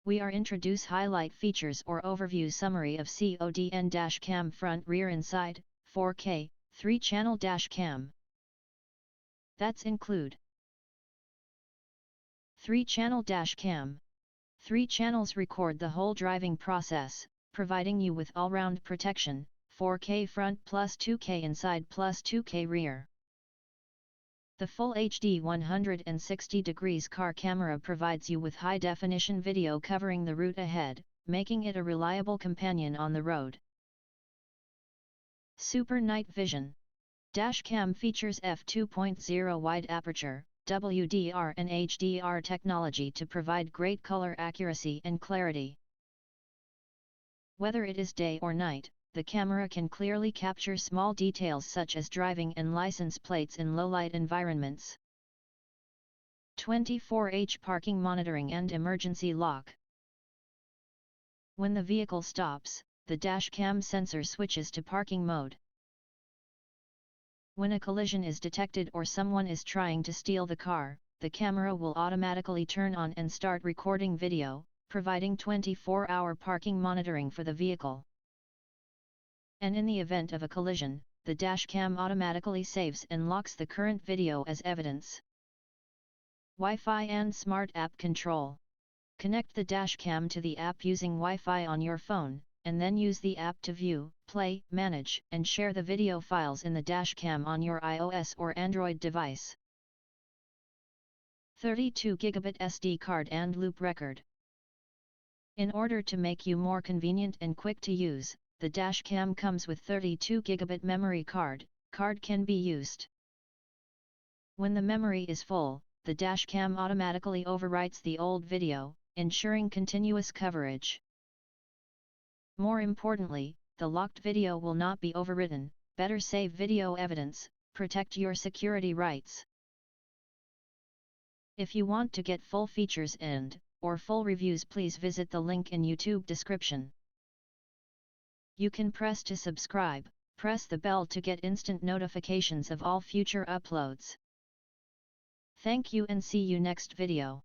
We are introduce highlight features or overview summary of CODN Dashcam front rear inside, 4K, 3-channel Dashcam. That's include 3-channel Dashcam. 3 channels record the whole driving process, providing you with all-round protection, 4K front plus 2K inside plus 2K rear. The full HD 160 degrees car camera provides you with high-definition video covering the route ahead, making it a reliable companion on the road. Super Night Vision. Dashcam features f2.0 wide aperture, WDR and HDR technology to provide great color accuracy and clarity. Whether it is day or night, the camera can clearly capture small details such as driving and license plates in low-light environments. 24H parking monitoring and emergency lock. When the vehicle stops, the Dashcam sensor switches to parking mode. When a collision is detected or someone is trying to steal the car, the camera will automatically turn on and start recording video, providing 24-hour parking monitoring for the vehicle. And in the event of a collision, the Dashcam automatically saves and locks the current video as evidence. Wi-Fi and Smart App Control. Connect the Dashcam to the app using Wi-Fi on your phone, and then use the app to view, play, manage, and share the video files in the Dashcam on your iOS or Android device. 32 GB SD card and loop record. In order to make you more convenient and quick to use, the Dashcam comes with 32 GB memory card. Card can be used. When the memory is full, the Dashcam automatically overwrites the old video, ensuring continuous coverage. More importantly, the locked video will not be overwritten. Better save video evidence, protect your security rights. If you want to get full features or full reviews, please visit the link in YouTube description. You can press to subscribe, press the bell to get instant notifications of all future uploads. Thank you and see you next video.